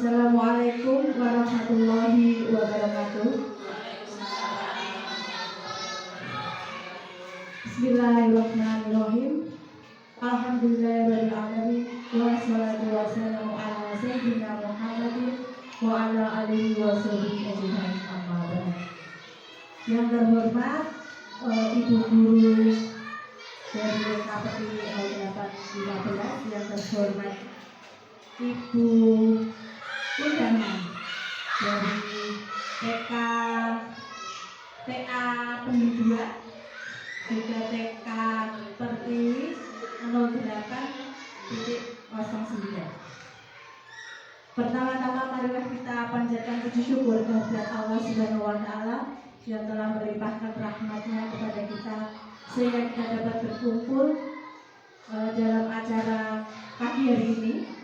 Assalamualaikum warahmatullahi wabarakatuh. Bismillahirrahmanirrahim. Alhamdulillahirabbil alamin. Wassalatu wassalamu ala sayyidina Muhammadin wa ala alihi washabihi ajmain. Amma ba'd. Yang terhormat Ibu Guru dari KPI 0815, yang terhormat Ibu undangan dari TK TA Pendidikan, juga TK Pertiwi 08.09. Pertama-tama marilah kita panjatkan puji syukur kehadirat Allah Subhanahu wa Ta'ala yang telah melimpahkan rahmat-Nya kepada kita sehingga kita dapat berkumpul dalam acara pagi hari ini.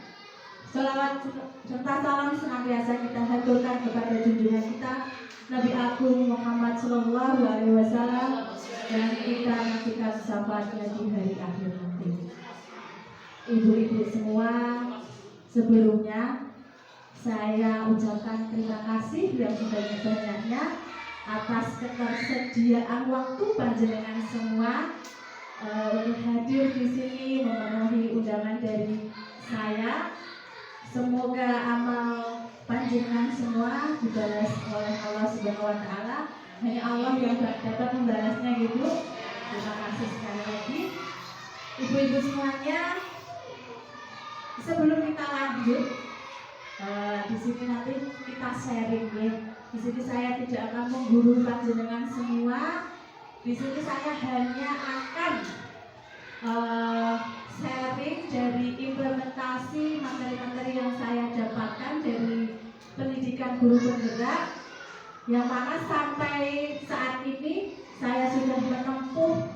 Salawat serta salam senantiasa kita haturkan kepada junjungan kita Nabi Agung Muhammad Sallallahu Alaihi Wasallam, dan kita nantikan syafaatnya di hari akhir nanti. Ibu-ibu semua, sebelumnya saya ucapkan terima kasih yang sebanyak-banyaknya atas ketersediaan waktu panjenengan semua untuk hadir di sini memenuhi undangan dari saya. Semoga amal panjenengan semua dibalas oleh Allah Subhanahu wa Ta'ala. Hanya Allah yang dapat membalasnya gitu. Terima kasih sekali lagi. Ibu-ibu semuanya, sebelum kita lanjut, di sini nanti kita sharing ya. Di sini saya tidak akan menggurui panjenengan semua. Di sini saya hanya akan sharing dari implementasi materi-materi yang saya dapatkan dari pendidikan guru penggerak, yang mana sampai saat ini saya sudah menempuh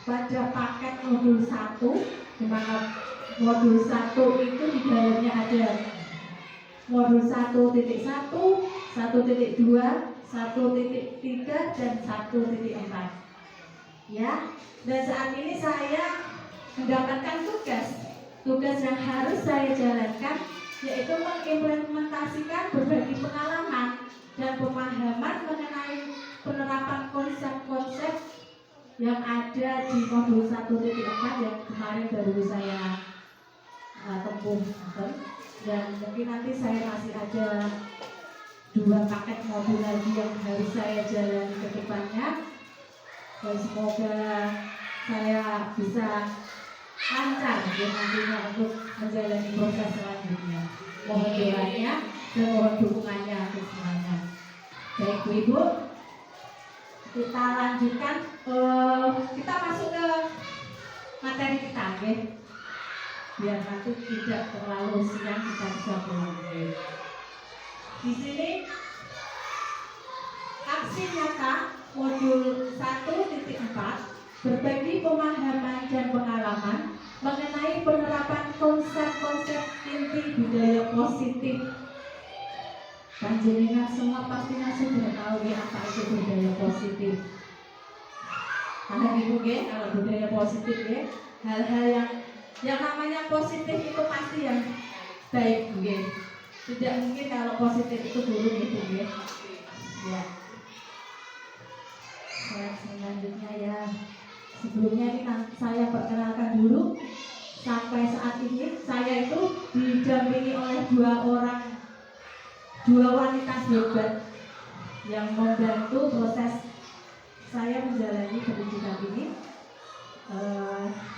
pada paket modul 1, di mana modul 1 itu di dalamnya ada modul 1.1, 1.2, 1.3 dan 1.4 ya. Dan saat ini saya mendapatkan tugas yang harus saya jalankan, yaitu mengimplementasikan berbagai pengalaman dan pemahaman mengenai penerapan konsep-konsep yang ada di modul 1.4 yang kemarin baru saya tempuh. Dan mungkin nanti saya masih ada 2 paket modul lagi yang harus saya jalani ke depannya. Dan semoga saya bisa lancar ya nantinya untuk menjalani proses selanjutnya. Mohon doanya dan mohon dukungannya untuk semuanya. Baik Bu Ibu, kita lanjutkan. Kita masuk ke materi kita ya, biar nanti tidak terlalu siang, kita bisa pulang. Di sini aksi nyata modul 1.4, berbagi pemahaman dan pengalaman mengenai penerapan konsep-konsep inti budaya positif. Panjenengan semua pastinya sudah tahu ya apa itu budaya positif. Karena ibu ya, kalau budaya positif ya, hal-hal yang namanya positif itu pasti yang baik ya. Tidak mungkin kalau positif itu buruk itu ya. Ya. Selanjutnya ya, sebelumnya ini saya perkenalkan dulu. Sampai saat ini saya itu didampingi oleh 2 wanita hebat yang membantu proses saya menjalani pendidikan ini.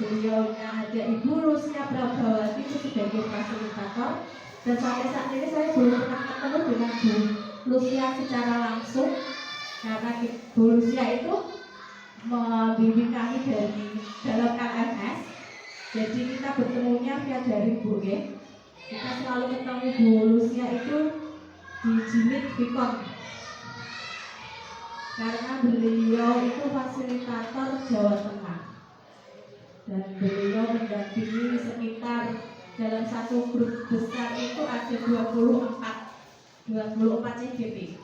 Beliaunya ada Ibu Lucia Prabhawati itu sebagai fasilitator, dan sampai saat ini saya belum pernah ketemu dengan Bu Lucia secara langsung, karena Bu Lucia itu membimbing kami dari dalam KMS. Jadi kita bertemunya via daring Bu ya. Kita selalu ketemu Bu Lucia itu di Jimit Vicon, karena beliau itu fasilitator Jawa Tengah, dan beliau mendampingi sekitar dalam satu grup besar itu ada 24 CGP.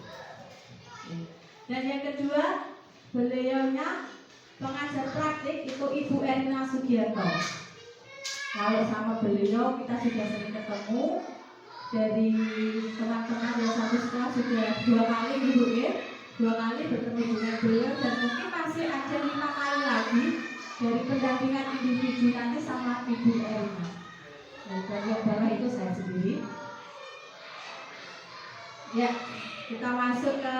Dan yang kedua, beliaunya pengajar praktik itu Ibu Erina Sugiarto. Kalau sama beliau kita sudah sering ketemu, dari teman-teman yang satu sekolah sudah 2 kali Ibu ya, 2 kali bertemu dengan beliau dan mungkin masih ada 5 kali lagi dari pendampingan individu nanti sama Ibu Erina. Dan yang bawah itu saya sendiri. Ya, kita masuk ke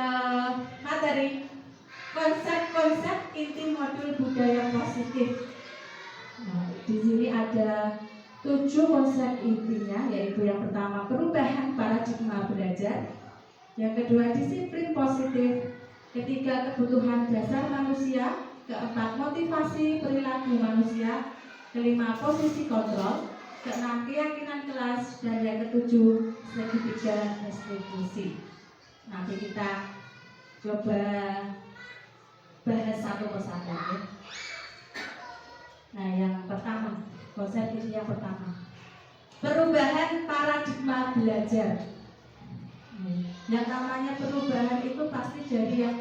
materi konsep-konsep inti modul budaya positif. Nah, di sini ada 7 konsep intinya, yaitu yang pertama perubahan paradigma belajar, yang kedua disiplin positif, ketiga kebutuhan dasar manusia, keempat motivasi perilaku manusia, kelima posisi kontrol, keenam keyakinan kelas, dan yang ketujuh segitiga restitusi. Nanti kita coba bahas satu persatu ya. Nah, yang pertama, konsep ini yang pertama, perubahan paradigma belajar. Yang namanya perubahan itu pasti dari yang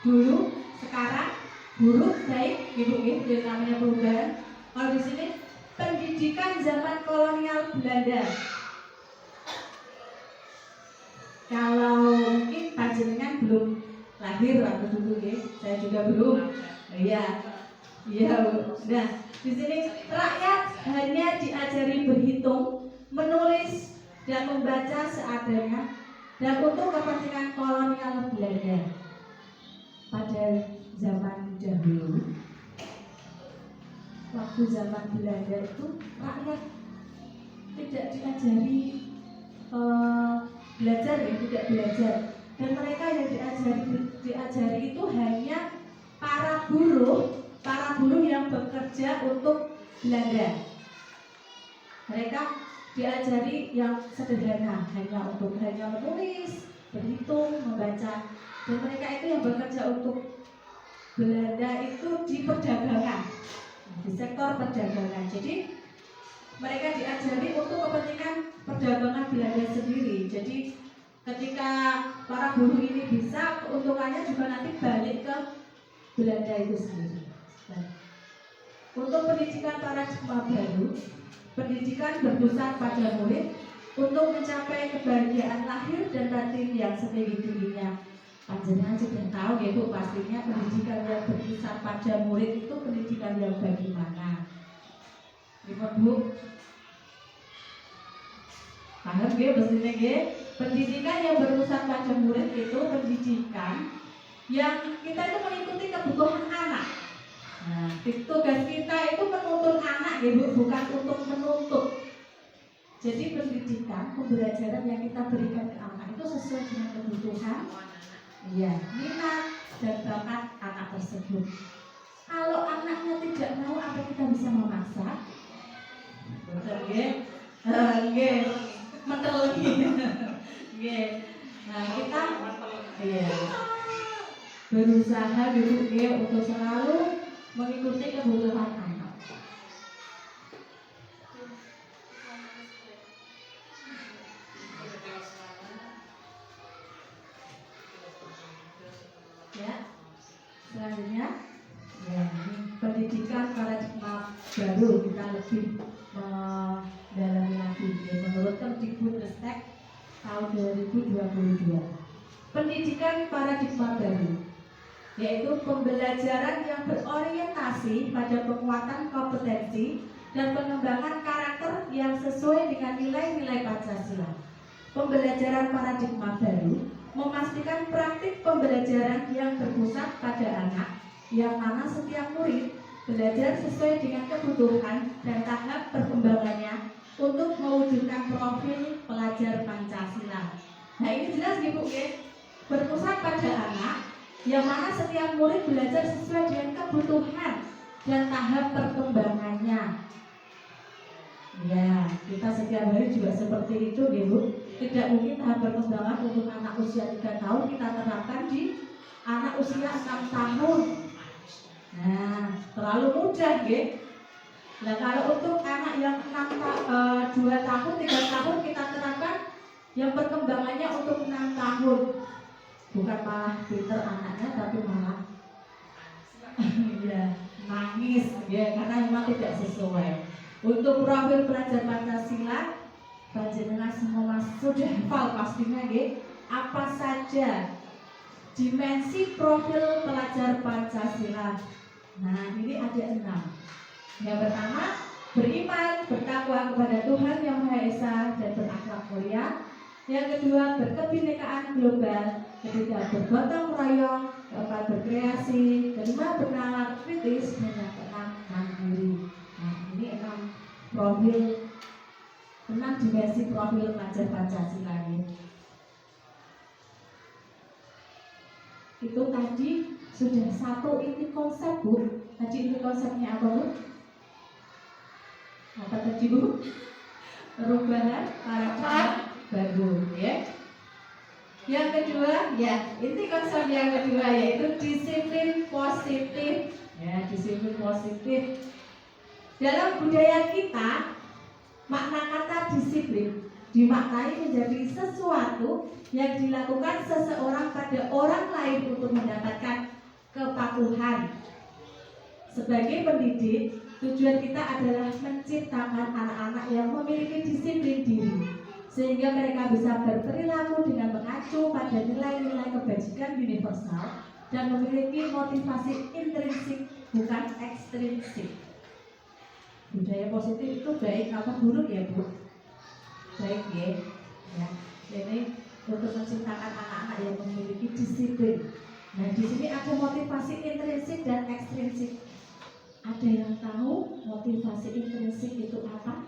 dulu, sekarang, buruk, baik, gitu. Yang namanya perubahan. Kalau di sini pendidikan zaman kolonial Belanda. Kalau mungkin panjenengan belum lahir waktu dulu ya, saya juga belum. Iya. Iya, nah di sini rakyat hanya diajari berhitung, menulis dan membaca seadanya, dan untuk kepentingan kolonial Belanda. Pada zaman dahulu, waktu zaman Belanda itu rakyat tidak diajari belajar ya, tidak belajar, dan mereka yang diajari itu hanya para buruh yang bekerja untuk Belanda. Mereka diajari yang sederhana, hanya menulis, berhitung, membaca. Dan mereka itu yang bekerja untuk Belanda itu di perdagangan, di sektor perdagangan. Jadi mereka diajari untuk kepentingan perdagangan Belanda sendiri. Jadi ketika para buruh ini bisa, keuntungannya juga nanti balik ke Belanda itu sendiri. Untuk pendidikan paradigma baru, pendidikan berpusat pada murid untuk mencapai kebahagiaan lahir dan batin yang setinggi-tingginya. Panjenengan sudah tahu ya Bu, pastinya pendidikan yang berpusat pada murid itu pendidikan yang bagaimana? Ibu Bu, paham ya pastinya ya? Pendidikan yang berpusat pada murid itu pendidikan yang kita itu mengikuti kebutuhan anak. Nah, tugas kita itu menuntun anak ya Bu, bukan untuk menuntut. Jadi pendidikan, pembelajaran yang kita berikan ke anak itu sesuai dengan kebutuhan, ya, minat dan bakat anak tersebut. Kalau anaknya tidak mau, apa kita bisa memaksa? Betul ya? Nggih. Mentelengi. Nggih. Nah, kita berusaha dulu ya untuk selalu mengikuti kebutuhan anak. Ya, selanjutnya ya, pendidikan paradigma baru, kita lebih mendalami lagi ya, menurut Kemdikbudristek tahun 2022. Pendidikan paradigma baru yaitu pembelajaran yang berorientasi pada penguatan kompetensi dan pengembangan karakter yang sesuai dengan nilai-nilai Pancasila. Pembelajaran paradigma baru memastikan praktik pembelajaran yang berpusat pada anak, yang mana setiap murid belajar sesuai dengan kebutuhan dan tahap perkembangannya untuk mewujudkan profil pelajar Pancasila. Nah, ini jelas Ibu ya, berpusat pada anak, yang mana setiap murid belajar sesuai dengan kebutuhan dan tahap perkembangannya. Ya, kita setiap hari juga seperti itu, Bu. Tidak mungkin tahap perkembangan untuk anak usia 3 tahun kita terapkan di anak usia 6 tahun. Nah, terlalu mudah, ya. Nah, kalau untuk anak yang 2 tahun, 3 tahun kita terapkan yang perkembangannya untuk 6 tahun. Bukan malah pinter anaknya, tapi malah ya, nangis ya, karena memang tidak sesuai. Untuk profil pelajar Pancasila Panjenengan semua sudah hafal pastinya nggih. Apa saja dimensi profil pelajar Pancasila? Nah, ini ada 6. Yang pertama, beriman, bertakwa kepada Tuhan Yang Maha Esa dan berakhlak mulia. Yang kedua, berkebinekaan global. Ketiga, bergotong royong. Keempat, berkreasi. Kelima, bernalar kritis. Dan yang keenam, mandiri. Nah, ini 6 profil, 6 dimensi profil pelajar Pancasila ini. Itu tadi sudah 1 inti konsep, Bu. Tadi inti konsepnya apa, Bu? Apa tadi, Bu? Perubahan karakter baru, ya. Yang kedua, ya, inti konsep yang kedua yaitu disiplin positif. Ya, disiplin positif. Dalam budaya kita, makna kata disiplin dimaknai menjadi sesuatu yang dilakukan seseorang pada orang lain untuk mendapatkan kepatuhan. Sebagai pendidik, tujuan kita adalah menciptakan anak-anak yang memiliki disiplin diri, sehingga mereka bisa berperilaku dengan mengacu pada nilai-nilai kebajikan universal dan memiliki motivasi intrinsik bukan ekstrinsik. Budaya positif itu baik apa buruk ya, Bu? Baik ya. Ini untuk menciptakan anak-anak yang memiliki disiplin. Nah, di sini ada motivasi intrinsik dan ekstrinsik. Ada yang tahu motivasi intrinsik itu apa?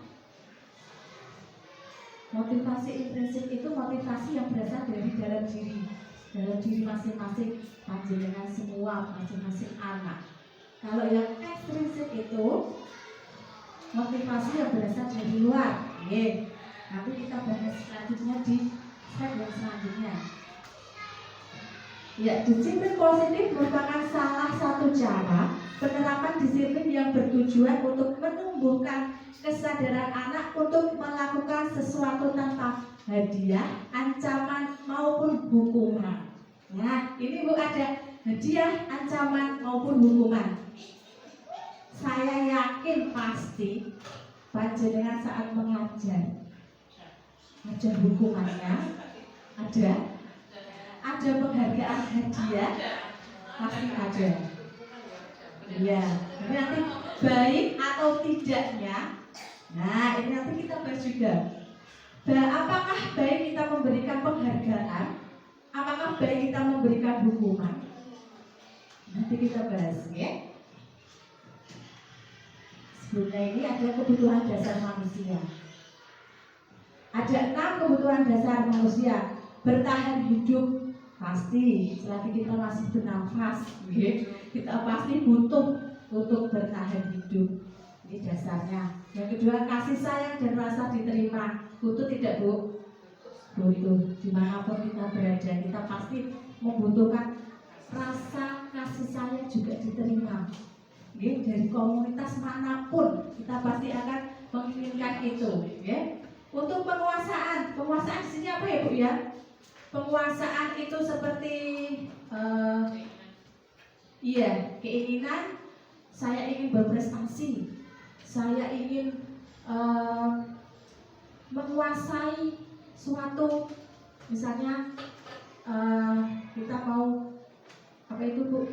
Motivasi intrinsik itu motivasi yang berasal dari dalam diri masing-masing panjenengan semua, masing-masing anak. Kalau yang ekstrinsik itu motivasi yang berasal dari luar. Nanti kita bahas selanjutnya di slide yang selanjutnya. Ya, disiplin positif merupakan salah satu cara penerapan disiplin yang bertujuan untuk menumbuhkan kesadaran anak untuk melakukan sesuatu tanpa hadiah, ancaman maupun hukuman. Nah, ini Bu ada hadiah, ancaman maupun hukuman. Saya yakin pasti panjenengan saat mengajar ada hukumannya, ada penghargaan hadiah, pasti ada. Ya, ini nanti baik atau tidaknya. Nah, ini nanti kita bahas juga. Apakah baik kita memberikan penghargaan? Apakah baik kita memberikan hukuman? Nanti kita bahas, ya. Sebelumnya ini ada kebutuhan dasar manusia. Ada 6 kebutuhan dasar manusia. Bertahan hidup pasti, selagi kita masih bernafas, kita pasti butuh untuk bertahan hidup. Ini dasarnya. Yang kedua, kasih sayang dan rasa diterima. Butuh tidak, Bu? Butuh. Dimanapun kita berada, kita pasti membutuhkan rasa kasih sayang juga diterima. Dari komunitas manapun kita pasti akan menginginkan itu. Untuk penguasaan di sini apa ya, Bu ya? Penguasaan itu seperti keinginan. Saya ingin berprestasi, saya ingin menguasai suatu, misalnya kita mau apa itu, Bu,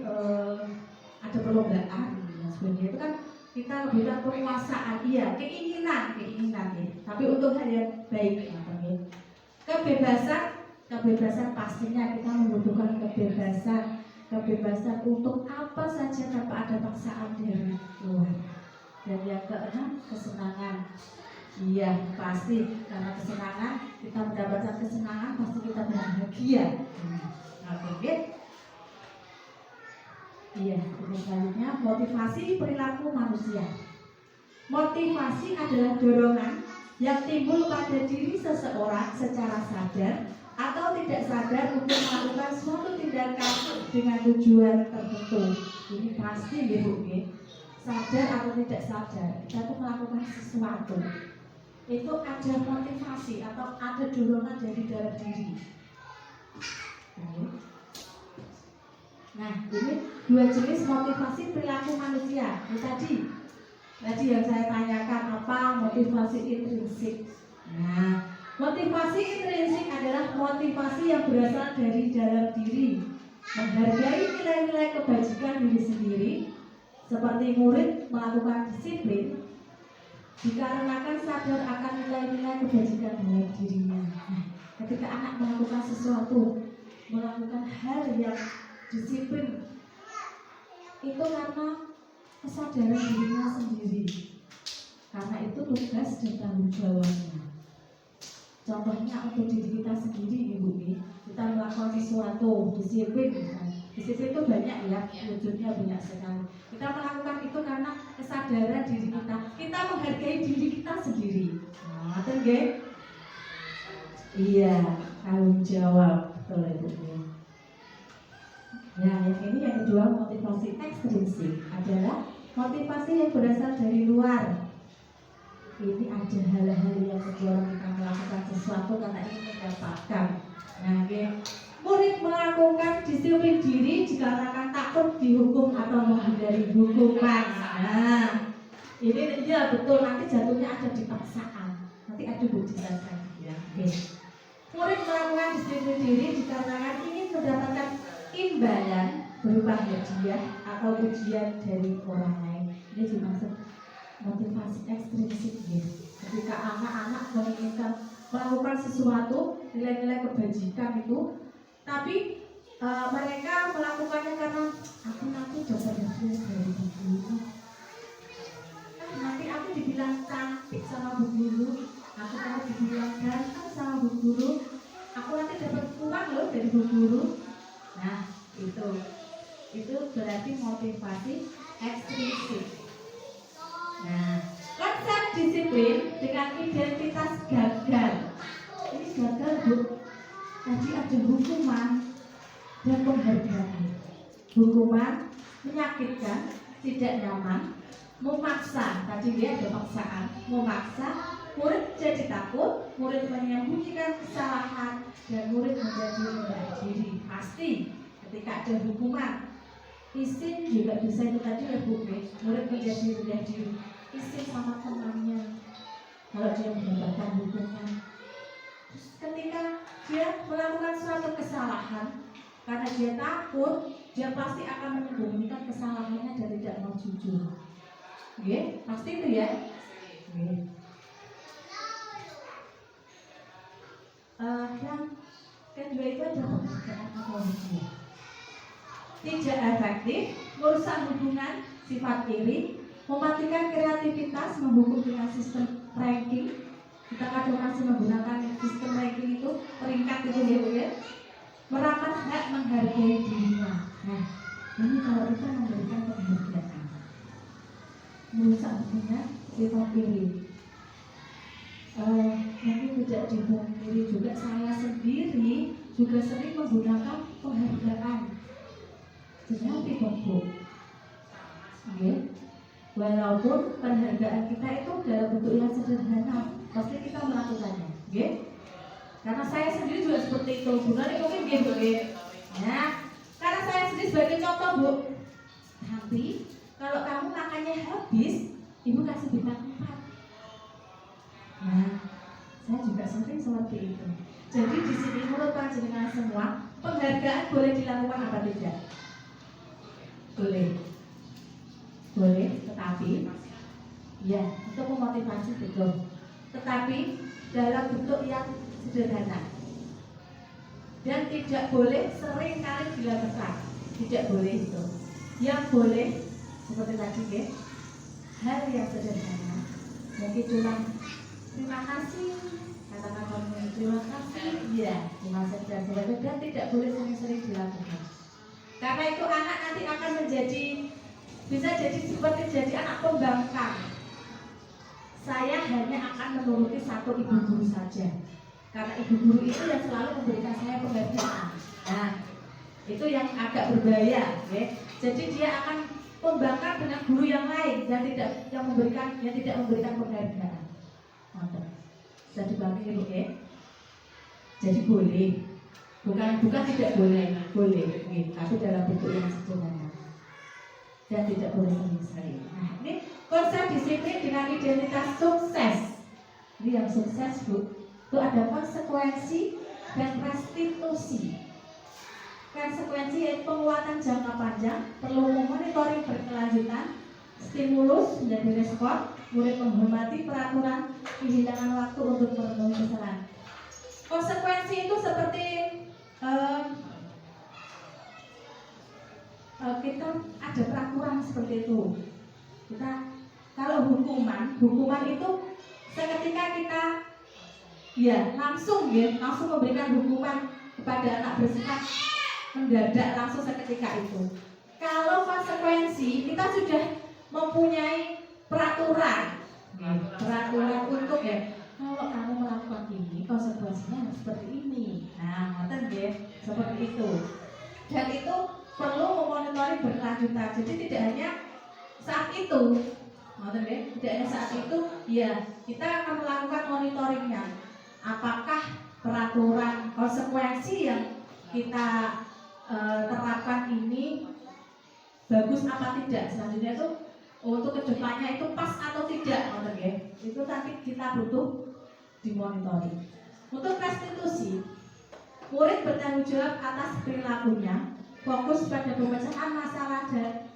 ada perlombaan. Sebenarnya itu kan kita lebih penguasaan, keinginan ya. Tapi untuk hal yang baik, kebebasan pastinya kita membutuhkan kebebasan untuk apa saja tanpa ada paksaan dari luar. Dan yang keenam, kesenangan. Iya, pasti karena kesenangan kita mendapatkan kesenangan, pasti kita bahagia. Iya, selanjutnya motivasi perilaku manusia. Motivasi adalah dorongan yang timbul pada diri seseorang secara sadar atau tidak sadar untuk melakukan suatu tindakan dengan tujuan tertentu. Ini pasti ya, Bu, sadar atau tidak sadar kita tuh melakukan sesuatu. Itu ada motivasi atau ada dorongan dari dalam diri. Nah, ini 2 jenis motivasi perilaku manusia. Ini tadi yang saya tanyakan, apa motivasi intrinsik, Nah, motivasi intrinsik adalah motivasi yang berasal dari dalam diri, menghargai nilai-nilai kebajikan diri sendiri, seperti murid melakukan disiplin dikarenakan sadar akan nilai-nilai kebajikan dalam dirinya. Nah, ketika anak melakukan sesuatu, melakukan hal yang disiplin, itu karena kesadaran dirinya sendiri, karena itu tugas dan tanggung jawabnya. Contohnya untuk diri kita sendiri, Ibu, kita melakukan sesuatu disiplin, kan? Disiplin itu banyak ya, wujudnya banyak sekali. Kita melakukan itu karena kesadaran diri kita menghargai diri kita sendiri. Nah, ngerti? Iya, tanggung jawab, betul Ibu. Nah, yang ini yang kedua, motivasi ekstrinsik adalah motivasi yang berasal dari luar. Ini ada hal-hal yang mendorong kita melakukan sesuatu karena ingin mendapatkan. Nah, murid melakukan disiplin diri dikarenakan takut dihukum atau menghindari hukuman. Nah, ini ya betul, nanti jatuhnya ada di paksaan. Nanti ada dijelaskan. Ya, murid melakukan disiplin diri dikarenakan ingin mendapatkan imbalan berupa hadiah atau ujian dari orang lain. Ini dimaksud motivasi ekstrinsik ya. Ketika anak-anak menginginkan melakukan sesuatu, nilai-nilai kebajikan itu, tapi mereka melakukannya karena aku nanti dapat hadiah dari bu guru, nanti aku dibilang cantik sama bu guru, aku kalau dibilang ganteng sama bu guru, aku nanti dapat uang loh dari bu guru. Nah, itu berarti motivasi ekstrinsik. Nah, konsep disiplin dengan identitas gagal. Ini gagal, Bu. Tadi ada hukuman dan penghargaan. Hukuman menyakitkan, tidak nyaman, memaksa. Tadi dia ada paksaan, memaksa. Murid jadi takut, murid menyembunyikan kesalahan, dan murid menjadi rendah diri. Pasti ketika ada hukuman, isin juga bisa itu tadi ya Bu, murid menjadi rendah diri, isin sama temannya kalau dia mendapatkan hukuman. Terus ketika dia melakukan suatu kesalahan, karena dia takut, dia pasti akan menyembunyikan kesalahannya dan tidak mau jujur. Oke, pasti itu ya. Yang kedua itu ada penghargaan atau hadiah. Tidak efektif, merusak hubungan, sifat iri, mematikan kreativitas, menghukum dengan sistem ranking. Kita kadang masih menggunakan sistem ranking itu, peringkat itu ya, merampas hak menghargai dirinya. Nah, ini kalau kita memberikan penghargaan, merusak hubungan, sifat iri. Mungkin tidak dipungkiri juga, saya sendiri juga sering menggunakan penghargaan. Jadi tidak Bu, walaupun penghargaan kita itu dalam bentuk yang sederhana, pasti kita melakukannya, karena saya sendiri juga seperti itu. Bukan mungkin Bu, nah, karena saya sendiri sebagai contoh Bu. Tapi kalau kamu makannya habis, Ibu kasih bintang 4. Nah, saya juga sering seperti itu. Jadi di sini menurut panjenengan semua, penghargaan boleh dilakukan apa tidak? Boleh, tetapi ya untuk memotivasi betul. Tetapi dalam bentuk yang sederhana dan tidak boleh sering kali dilakukan. Tidak boleh itu. Yang boleh seperti tadi hal yang sederhana. Mungkin cuma terima kasih, katakan kamu terima kasih, ya, cuma saja dan tidak boleh sering-sering dilakukan. Karena itu anak nanti akan menjadi, bisa jadi seperti jadi anak pembangkang. Saya hanya akan menuruti satu ibu guru saja, karena ibu guru itu yang selalu memberikan saya penghargaan. Nah, itu yang agak berbahaya, Jadi dia akan pembangkang dengan guru yang lain yang tidak memberikan penghargaan. Bisa dibagi Bu, Jadi boleh, bukan tidak boleh, tapi dalam bentuk yang sederhana dan tidak boleh sering-sering. Nah, ini konsep disiplin dengan identitas sukses. Ini yang sukses Bu, itu ada konsekuensi dan restitusi. Konsekuensi yaitu penguatan jangka panjang, perlu monitoring berkelanjutan, stimulus menjadi respon, murid menghormati peraturan, kehilangan waktu untuk merenungi kesalahan. Konsekuensi itu seperti kita ada peraturan seperti itu. Kita kalau hukuman itu seketika kita langsung memberikan hukuman kepada anak bersifat mendadak langsung seketika itu. Kalau konsekuensi kita sudah mempunyai peraturan untuk kalau kamu melakukan ini konsekuensinya seperti ini. Nah, ngoten nggih, seperti itu. Dan itu perlu memonitori berkelanjutan. Jadi tidak hanya saat itu, ngoten nggih, tidak hanya saat itu, kita akan melakukan monitoringnya. Apakah peraturan konsekuensi yang kita terapkan ini bagus apa tidak? Selanjutnya itu untuk kedepannya itu pas atau tidak, itu nanti kita butuh dimonitoring. Untuk restitusi, murid bertanggung jawab atas perilakunya, fokus pada pemecahan masalah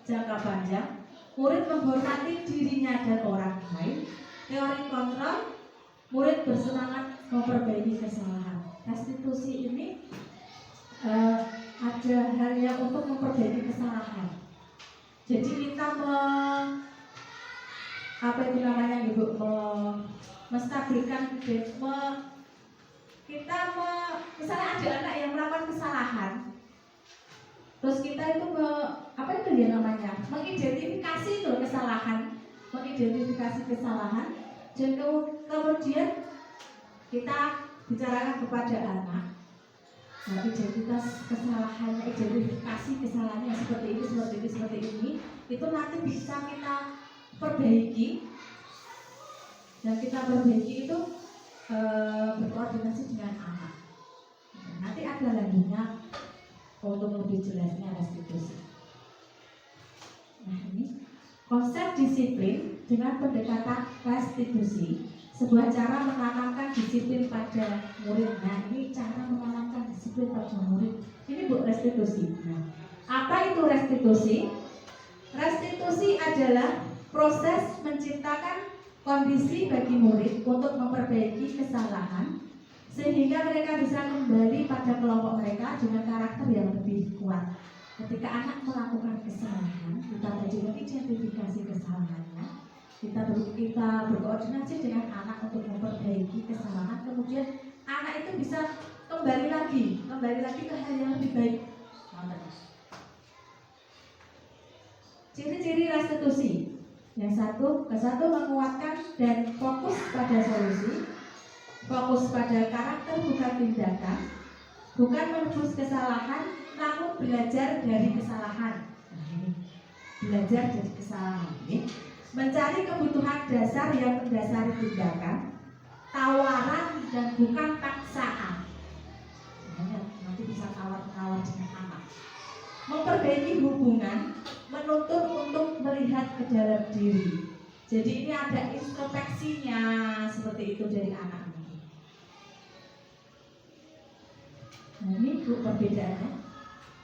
jangka panjang, murid menghormati dirinya dan orang lain, teori kontrol, murid bersemangat memperbaiki kesalahan. Restitusi ini ada hal yang untuk memperbaiki kesalahan. Jadi kita menstabilkan misalnya ada anak yang melakukan kesalahan, terus kita itu mengidentifikasi itu kesalahan, dan kemudian kita bicarakan kepada anak. Nah, identitas kesalahannya, identifikasi kesalahannya seperti ini, itu nanti bisa kita perbaiki. Dan kita perbaiki itu berkoordinasi dengan anak. Nah, nanti ada lanjutnya untuk lebih jelasnya restitusi. Nah, ini konsep disiplin dengan pendekatan restitusi, sebuah cara menanamkan disiplin pada murid. Nah, ini cara menanamkan disiplin pada murid. Ini Bu restitusi. Nah, apa itu restitusi? Restitusi adalah proses menciptakan kondisi bagi murid untuk memperbaiki kesalahan sehingga mereka bisa kembali pada kelompok mereka dengan karakter yang lebih kuat. Ketika anak melakukan kesalahan, kita tadi mengidentifikasi kesalahannya, kita berkoordinasi dengan anak untuk memperbaiki kesalahan, kemudian anak itu bisa kembali lagi ke hal yang lebih baik. Ciri-ciri restitusi. Yang satu menguatkan dan fokus pada solusi, fokus pada karakter bukan tindakan, bukan menebus kesalahan, namun belajar dari kesalahan. Nah, ini belajar dari kesalahan ini. Mencari kebutuhan dasar yang mendasari tindakan, tawaran dan bukan paksaan. Nanti bisa tawar-tawar dengan anak. Memperbaiki hubungan, menuntut untuk melihat ke dalam diri. Jadi ini ada introspeksinya seperti itu dari anak ini. Nah, ini perbedaannya.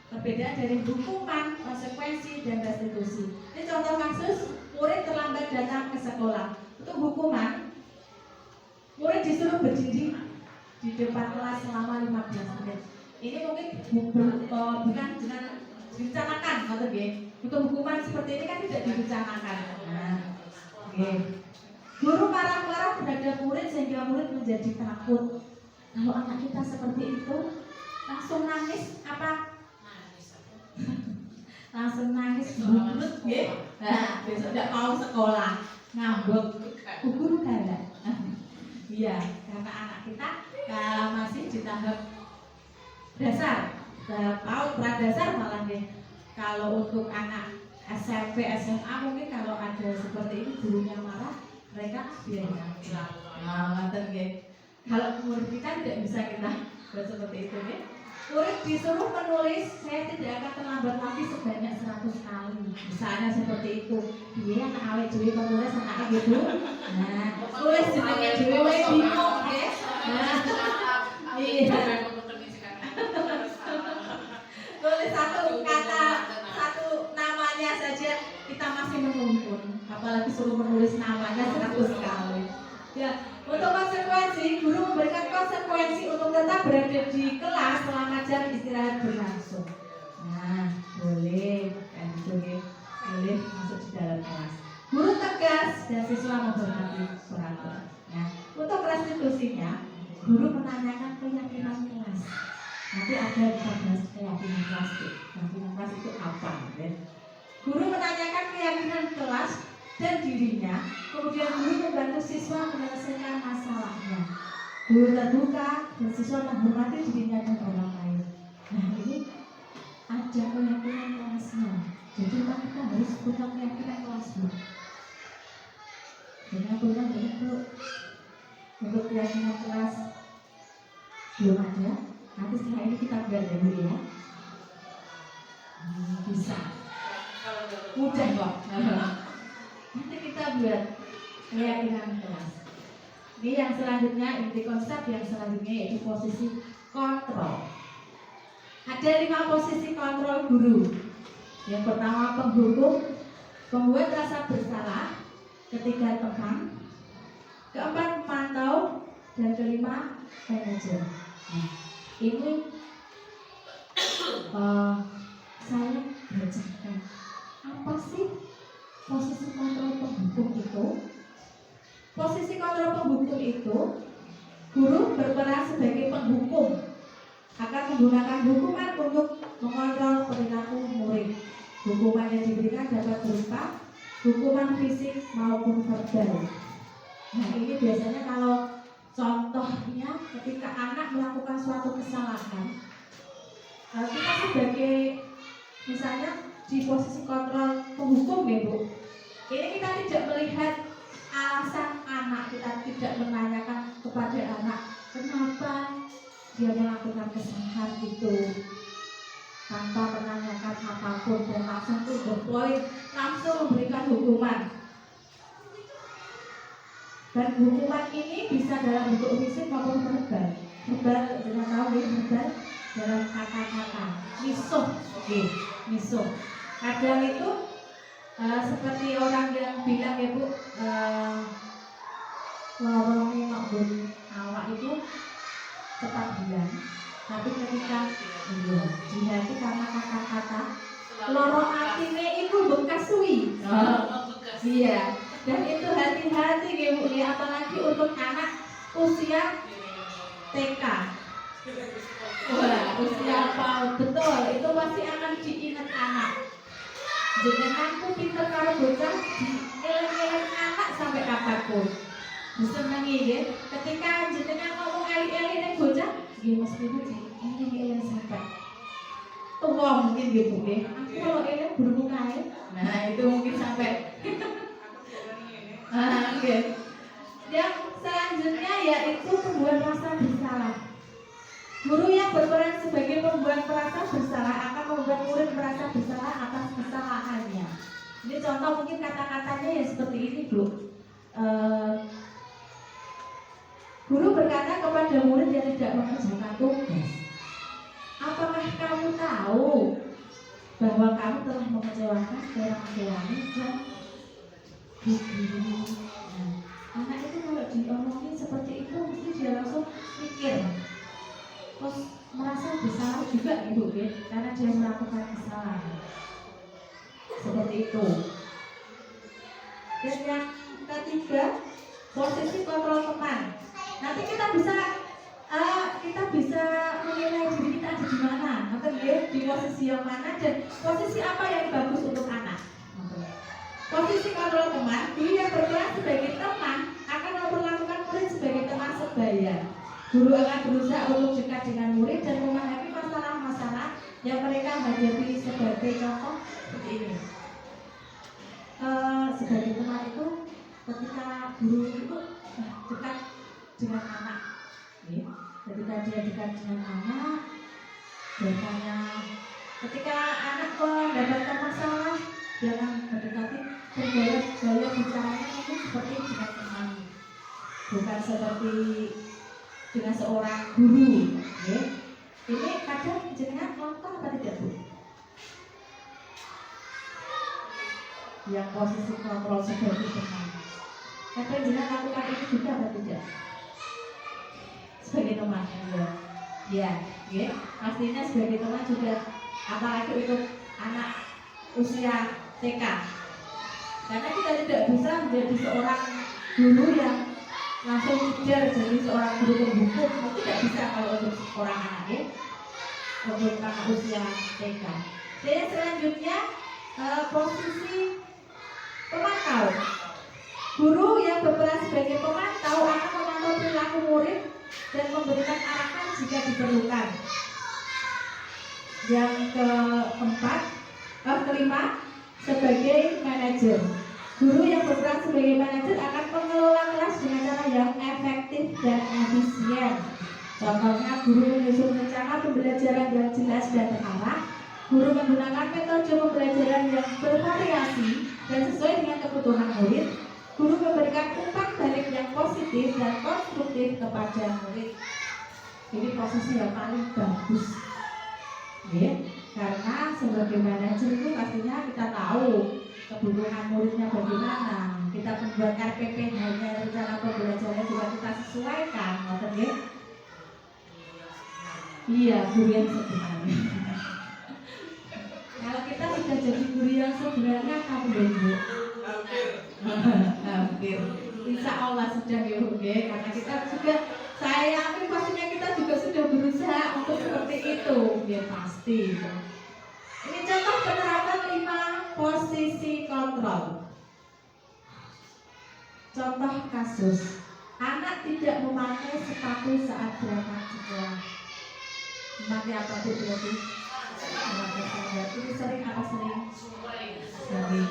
Perbedaan dari hukuman, konsekuensi, dan restitusi. Ini contoh kasus murid terlambat datang ke sekolah. Untuk hukuman, murid disuruh berdiri di depan kelas selama 15 menit. Ini mungkin bukan dengan direncanakan, untuk hukuman seperti ini kan tidak direncanakan. Nah, guru marah-marah terhadap murid sehingga murid menjadi takut. Kalau anak kita seperti itu, langsung nangis apa? Langsung nangis bulut, nah besok tidak mau sekolah, ngambek, guru galak. Iya, karena anak kita masih di tahap dasar, PAUD pradasar malah deh. Kalau untuk anak SMP, SMA mungkin kalau ada seperti ini gurunya marah, mereka biarkan. Nah, kalau murid kita tidak bisa kita buat seperti itu, Murid disuruh menulis, saya tidak akan terlambat lagi sebanyak 100 kali. Misalnya seperti itu. Dia anak awet jadi penulis anaknya gitu. Nah, Nulis jenenge dhewe bingung nggih. Nah, iya. Tulis satu kata, satu namanya saja kita masih menuntun, apalagi suruh menulis namanya 100 kali. Ya, untuk konsekuensi, guru memberikan konsekuensi untuk tetap berada di kelas selama jam istirahat berlangsung. Nah, boleh, kan gitu ya, boleh masuk di dalam kelas. Guru tegas dan siswa menghormati peraturan. Nah, untuk restitusinya, guru menanyakan keyakinan kelas. Nanti ada kita bahas keyakinan kelas itu. Keyakinan kelas itu apa? Ya? Guru menanyakan keyakinan kelas dan dirinya, kemudian guru membantu siswa menyelesaikan masalahnya. Guru terbuka dan siswa menghormati dirinya dan orang lain. Nah ini ada keyakinan kelasnya. Jadi kita harus punya keyakinan kelas. Jadi punya itu untuk keyakinan kelas belum ada. Nanti setelah ini kita belajar dulu ya. Bisa. Mudah kok. Nanti kita buat keyakinan kelas. Ini yang selanjutnya, inti konsep yang selanjutnya yaitu posisi kontrol. Ada 5 posisi kontrol guru. Yang pertama penghukum, pembuat rasa bersalah, ketiga teman, keempat pemantau, dan kelima manajer. Nah, ini saya bacakan apa sih posisi kontrol penghukum itu. Posisi kontrol penghukum itu, guru berperan sebagai penghukum, akan menggunakan hukuman untuk mengontrol perilaku murid. Hukuman yang diberikan dapat berupa hukuman fisik maupun verbal. Nah ini biasanya kalau contohnya ketika anak melakukan suatu kesalahan, kita sebagai misalnya di posisi kontrol penghukum ya Bu, ini kita tidak melihat alasan anak, kita tidak menanyakan kepada anak kenapa dia melakukan kesalahan itu, tanpa menanyakan apapun dan langsung to the point, langsung memberikan hukuman. Dan hukuman ini bisa dalam bentuk fisik maupun verbal. Verbal dengan tahu ya, verbal dalam kata-kata, misuh, misuh. Kadang itu seperti orang yang bilang ya Bu, lorongnya makbun awak itu cepat bilang, tapi ketika di hati karena kata-kata lorong atine itu bekas suwi. Iya. Dan itu hati-hati ya Bu ya, apalagi untuk anak usia TK. Wah, usia PAUD, betul, itu pasti akan diingat anak. Jenenganku pinter karo bocah, dieleng-eleng anak sampai kapanpun. Disenengi ya, ketika jenengan ngomong eli-eli ning bocah, nggih mesti eleng-eleng sampai tua mungkin gitu ya. Aku kalau eleng burung kae. Nah, itu mungkin sampai okay. Yang selanjutnya yaitu pembuat rasa bersalah. Guru yang berperan sebagai pembuat rasa bersalah akan membuat murid merasa bersalah atas kesalahannya. Ini contoh mungkin kata-katanya ya seperti ini Bu. Guru berkata kepada murid yang tidak mengerjakan tugas, apakah kamu tahu bahwa kamu telah mengecewakan orang tuamu dan guru? Nah, anak itu kalau diomongin seperti itu mesti dia langsung mikir, terus merasa bersalah juga Ibu ya, karena dia melakukan kesalahan. Seperti itu. Dan yang ketiga, posisi kontrol teman. Nanti kita bisa menilai diri kita ada di mana, atau di posisi yang mana dan posisi apa yang bagus untuk anak. Posisi kontrol teman, guru yang berperan sebagai teman akan memperlakukan murid sebagai teman sebaya. Guru akan berusaha untuk dekat dengan murid dan memahami masalah-masalah yang mereka hadapi. Sebagai contoh seperti ini. Sebagai teman itu ketika guru itu dekat dengan anak, ya. Ketika dia dekat dengan anak, biasanya ketika anak mendapatkan masalah, dia akan mendekati bergaya bicaranya itu seperti dengan teman. bukan seperti dengan seorang guru. Ya. Ini kadang jenengan nonton apa tidak Bu? Yang posisi kontrol seperti teman. Kadang jenengan lakukan itu juga apa tidak? Sebagai teman, ya, ya, pastinya sebagai teman juga, apalagi untuk anak usia TK. Karena kita tidak bisa menjadi seorang guru yang langsung kejar jadi seorang guru pembuku, tidak bisa kalau untuk seorang anak ya, untuk anak usia TK. Dan selanjutnya posisi pemantau. Guru yang berperan sebagai pemantau akan memantau perilaku murid dan memberikan arahan jika diperlukan. Yang kelima, sebagai manajer. Guru yang berperan sebagai manajer akan mengelola kelas dengan cara yang efektif dan efisien. Contohnya, guru menyusun rencana pembelajaran yang jelas dan terarah. Guru menggunakan metode pembelajaran yang bervariasi dan sesuai dengan kebutuhan murid. Guru memberikan umpan balik yang positif dan konstruktif kepada murid. Ini posisi yang paling bagus, ya, karena sebagai manajer itu pastinya kita tahu kebutuhan muridnya bagaimana. Kita membuat RPP-nya, rencana pembelajaran juga kita sesuaikan, ya. Iya, guru yang sebenarnya. Kalau kita sudah jadi guru yang sebenarnya, kamu Bu? Hampir. Insya Allah sudah ya Bu, karena kita juga, saya yakin pastinya kita juga sudah berusaha untuk seperti itu, ya pasti. Ini contoh penerapan 5 posisi kontrol. Contoh kasus, anak tidak memakai sepatu saat berangkat sekolah. Memakai apa Bu berarti? Ini sering apa sering? Sering.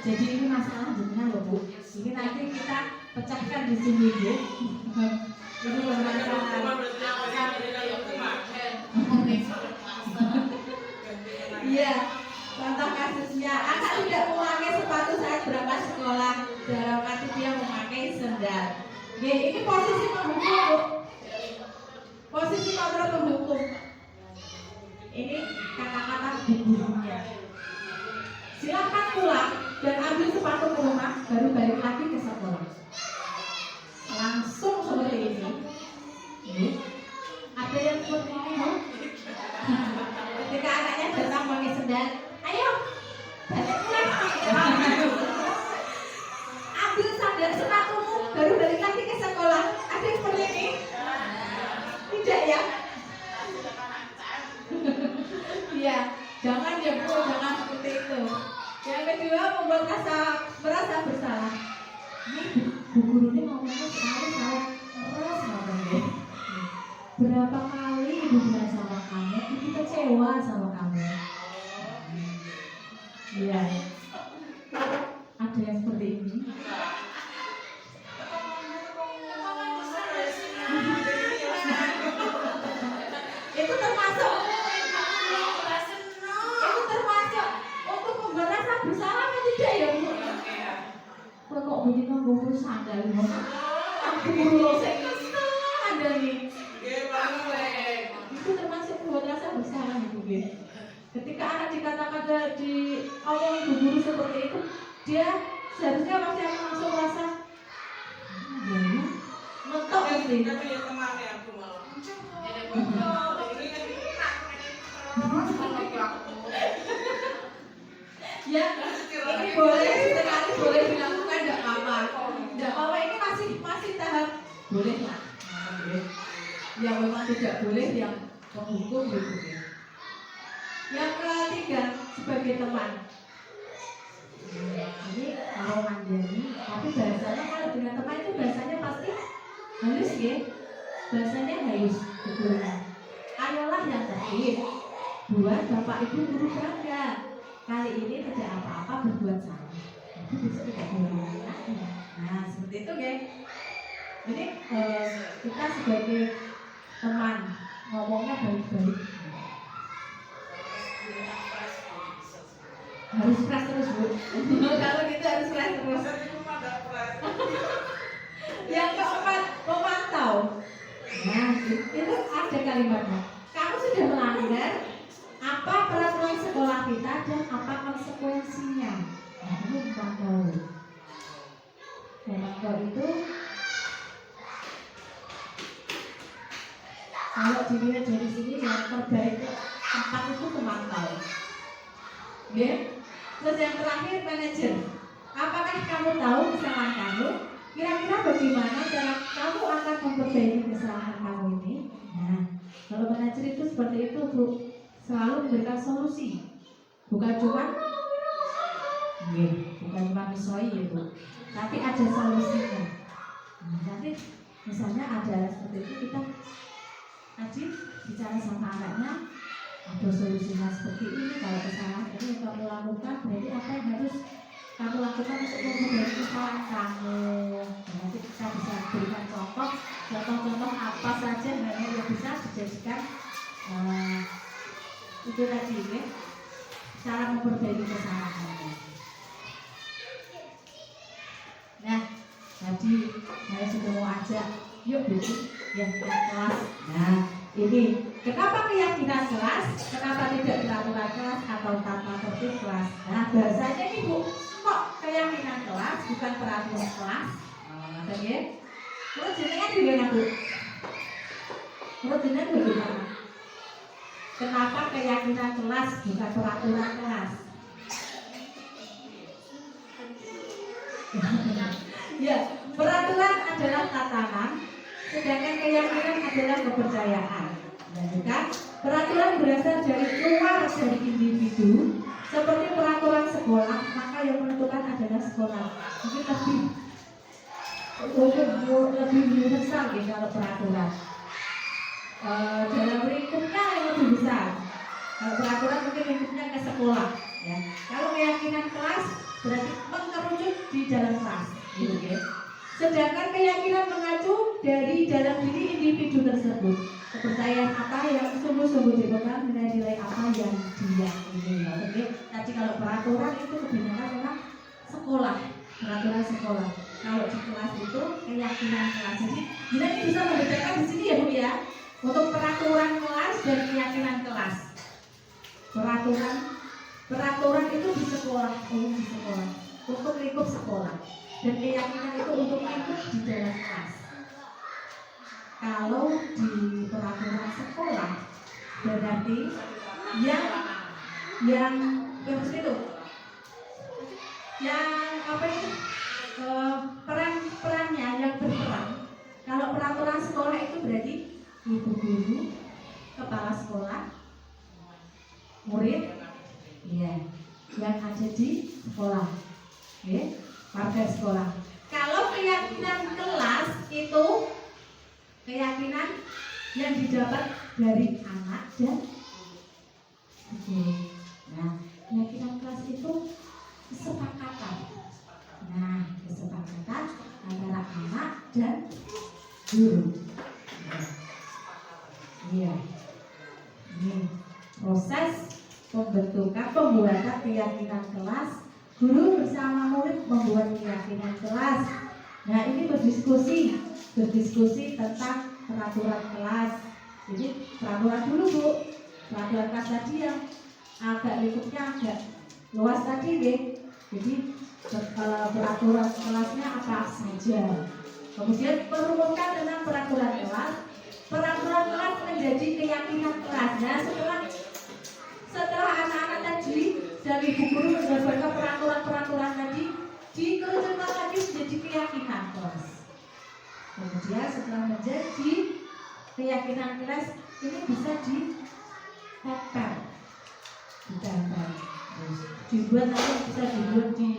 Jadi ini masalah jenengan loh Bu. Ini nanti kita pecahkan di sini ya. Ini masalah. Iya. Contoh kasusnya, anak tidak memakai sepatu saat berangkat sekolah. Dalam arti dia memakai sendal. Oke, ini posisi penghukum. Posisi kontrol penghukum. Ini kata-kata di gurunya. Silakan pulang dan ambil sepatu ke rumah, baru balik lagi ke sekolah. Langsung seperti ini. Ada yang seperti ini, Bu? Ketika anaknya datang pakai sendal, ayo balik pulang. Ambil sandal sepatumu, baru balik lagi ke sekolah. Ada yang seperti ini? Tidak ya? Iya, jangan ya Bu, jangan seperti itu. Yang kedua, membuat merasa bersalah. Ini Bu guru ini ngomongnya sekali salah terus ngomongnya. Berapa kali Ibu bilang sama kamu, Ibu kecewa sama kamu. Iya. Ada yang seperti ini. Itu termasuk untuk merasa bersalah atau tidak ya Bu? Kok begini ngomong sandal Bu? Aku buru saya kesel ada nih. Itu termasuk buat rasa bersalah Bu. Ketika anak dikatakan di awal Ibu guru seperti itu, dia seharusnya pasti akan langsung merasa mentok sih. Ya, ini boleh sekali boleh dilakukan, tidak apa-apa. Tidak apa-apa, ini masih tahap boleh lah. Yang memang tidak boleh yang menghukum gitu. Yang ketiga, sebagai teman. Ini kalau mandiri, tapi bahasanya kalau dengan teman itu bahasanya pasti halus ya. Bahasanya halus, betul. Ayolah yang terakhir, buat Bapak Ibu guru bangga. Kali ini tidak apa-apa berbuat salah. Itu bisa tidak boleh. Nah, seperti itu ya. Jadi kita sebagai teman ngomongnya baik-baik. Harus fresh terus Bu. Kalau gitu harus fresh terus. Yang keempat, memantau. Nah, itu ada kalimatnya. Kamu sudah melanggar apa peraturan sekolah kita dan apa konsekuensinya. Nah, ini memantau. Memantau itu kalau dilihat dari sini yang terbaik tempat itu memantau. Ya. Terus yang terakhir, manajer. Apakah kamu tahu kesalahan kamu? Kira-kira bagaimana cara kamu akan memperbaiki kesalahan kamu ini? Nah, kalau manajer itu seperti itu, Bu. Selalu memberikan solusi. Bukan cuma misoi ya, Bu. Tapi ada solusinya. Nah, nanti misalnya ada seperti itu, kita tadi bicara sama anaknya, ada solusinya seperti ini. Kalau kesalahan ini yang kamu lakukan, berarti apa yang harus kamu lakukan untuk memperbaiki kesalahan kamu. Nanti kita bisa berikan contoh apa saja yang bisa dijadikan itu tadi ya, cara memperbaiki kesalahan kamu. Nah, tadi saya sudah mau ajak, yuk bikin yang kelas. Nah, ini kenapa keyakinan kelas, kenapa tidak peraturan kelas atau tata tertib kelas. Nah, bahasanya ini Bu, kok keyakinan kelas bukan peraturan kelas. Ada ya? Terus jenengan gimana Bu? Terus jenengan bagaimana? Kenapa keyakinan kelas bukan peraturan kelas? Ya, peraturan adalah tatanan, sedangkan keyakinan adalah kepercayaan. Dan juga peraturan berasal dari luar dari individu, seperti peraturan sekolah, maka yang menentukan adalah sekolah. Mungkin lebih universal ya kalau peraturan. Dalam lingkupnya yang lebih besar. Kalau peraturan mungkin lingkupnya ke sekolah. Ya. Kalau keyakinan kelas berarti mengerucut di dalam kelas. Gitu, ya. Sedangkan keyakinan mengacu dari dalam diri individu tersebut. Kepercayaan apa yang sungguh-sungguh dipegang, nilai-nilai apa yang diyakini. Oke. Tadi kalau peraturan itu kebanyakan memang sekolah, peraturan sekolah. Kalau di kelas itu keyakinan kelas. Jadi kita bisa membedakan di sini ya Bu ya. Untuk peraturan kelas dan keyakinan kelas. Peraturan itu di sekolah, umum di sekolah, untuk lingkup sekolah. Dan keyakinan itu untuk lingkup di dalam kelas. Kalau di peraturan sekolah berarti yang itu yang apa itu perannya yang berperan. Kalau peraturan sekolah itu berarti ibu guru, kepala sekolah, murid, ya, yang ada di sekolah, ya, warga sekolah. Kalau keyakinan kelas itu keyakinan yang didapat dari anak dan guru. Nah, keyakinan kelas itu kesepakatan. Nah, kesepakatan antara anak dan guru. Iya. Ini proses pembuatan keyakinan kelas. Guru bersama murid membuat keyakinan kelas. Nah, ini berdiskusi tentang peraturan kelas. Jadi peraturan dulu Bu. Peraturan kelas tadi yang agak lingkupnya agak luas tadi deh. Jadi peraturan kelasnya apa saja. Kemudian merumuskan tentang peraturan kelas. Peraturan kelas menjadi keyakinan kelas. Nah, setelah anak-anak tadi dan ibu guru mendapatkan peraturan tadi, dikerucutkan lagi menjadi keyakinan kelas. Kemudian setelah menjadi keyakinan kelas, ini bisa ditempel, dibuat nanti bisa dibuat di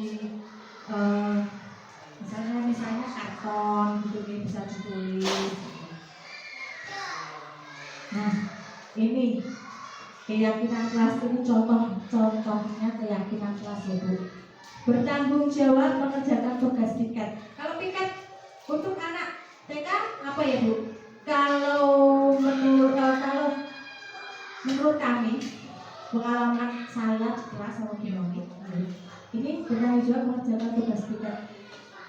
misalnya karton gitu nih, bisa ditulis. Nah, ini keyakinan kelas ini contohnya keyakinan kelas ya Bu. Bertanggung jawab mengerjakan tugas piket. Kalau piket untuk anak TK apa ya Bu? Kalau menurut kami pengalaman saya di kelas sama Binomi, ini bertanggung jawab mengerjakan tugas piket.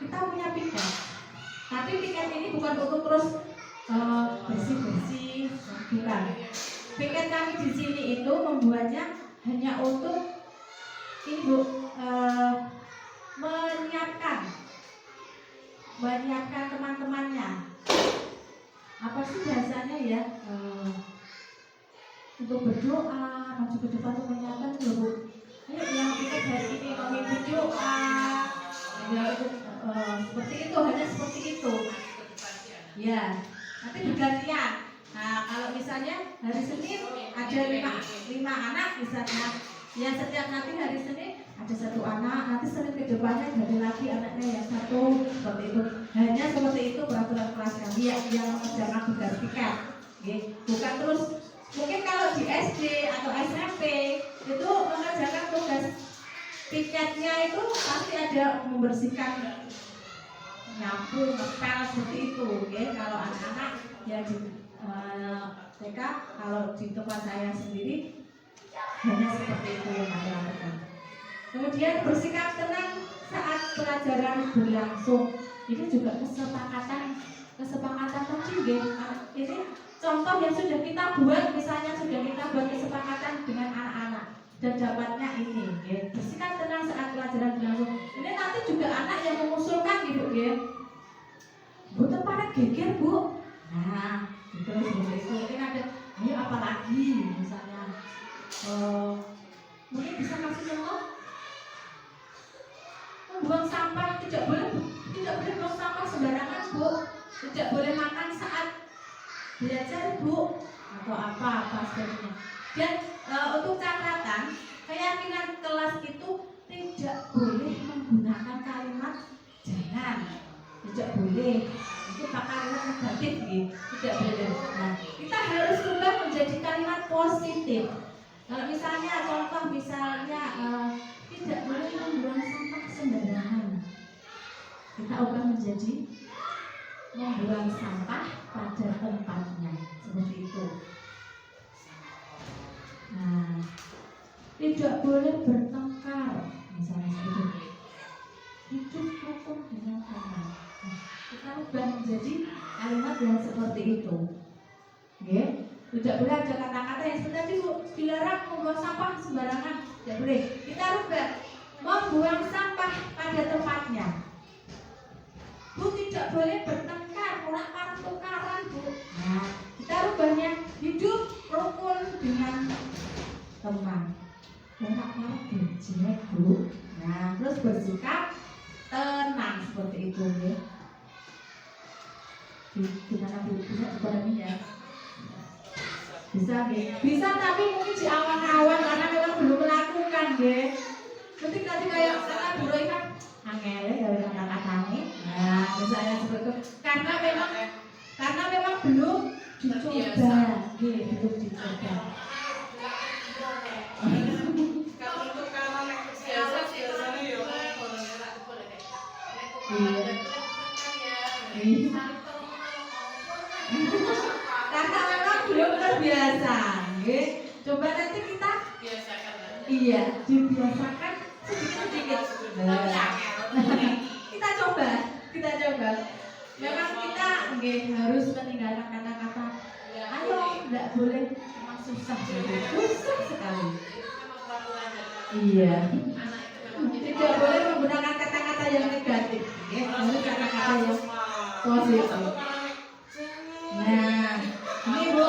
Kita punya piket. Tapi piket ini bukan untuk terus bersih-bersih, bukan. Piket kami di sini itu membuatnya hanya untuk ini Bu, menyiapkan teman-temannya. Apa sih biasanya ya? Untuk berdoa, maju ke depan untuk menyiapkan Bu. Ayo yang piket hari ini memimpin doa, ya, seperti itu, hanya seperti itu. Ya, nanti bergantian. Nah, kalau misalnya hari Senin ada lima anak misalnya, ya setiap nanti hari Senin ada satu anak, nanti Senin ke depannya jadi lagi anaknya yang satu, seperti itu. Hanya seperti itu peraturan kelas kami yang mengerjakan tugas piket. Bukan terus, mungkin kalau di SD atau SMP itu mengerjakan tugas piketnya itu pasti ada membersihkan, nyapu, ngepel seperti itu. Kalau anak-anak ya di TK, kalau di tempat saya sendiri hanya seperti itu yang ada lakukan. Kemudian bersikap tenang saat pelajaran berlangsung. Ini juga kesepakatan kecil. Ini contoh yang sudah kita buat, misalnya sudah kita buat kesepakatan dengan anak-anak dan dapatnya ini. Bersikap tenang saat pelajaran berlangsung. Ini nanti juga anak yang mengusulkan gitu, Bu tempat geger Bu. Nah, terus seperti itu. Mungkin ada, ayo apa lagi misalnya. Mungkin bisa kasih contoh. Membuang sampah tidak boleh buang sampah sembarangan Bu. Tidak boleh makan saat belajar Bu, atau apa sebenarnya. Dan untuk catatan, keyakinan kelas itu tidak boleh menggunakan kalimat jangan, tidak boleh. Itu kalimat negatif gitu, tidak boleh. Nah, kita harus ubah menjadi kalimat positif. Kalau misalnya contoh tidak boleh membuang sampah sembarangan, kita ubah menjadi membuang sampah pada tempatnya, seperti itu. Nah, tidak boleh bertengkar, misalnya seperti itu. Hidup rukun dengan teman. Kita ubah menjadi kalimat yang seperti itu. Tidak boleh ada kata-kata yang seperti tadi Bu, dilarang membuang sampah sembarangan, tidak boleh. Kita ubah membuang sampah pada tempatnya. Bu, tidak boleh bertengkar, tukaran Bu. Nah, kita rubahnya hidup rukun dengan teman. Orang berjelek Bu. Nah, terus bersikap tenang seperti itu ya. Gimana Bu? Bisa dipahami ya? Bisa tapi mungkin di awal-awal karena memang belum melakukan ya. Nanti kayak kata Bu Roy kan angel ya kata-katanya. Nah, misalnya seperti itu. Karena memang belum dicoba. Belum dicoba. Kalau untuk kalau biasanya karena memang belum terbiasa. Coba nanti kita biasakan. Iya, dibiasakan sedikit-sedikit. Kita coba. Memang kita harus meninggalkan kata-kata ayo, tidak boleh, memang susah sekali. Iya. Tidak boleh menggunakan kata-kata yang negatif, harus kata-kata yang positif. Nah, ini Bu.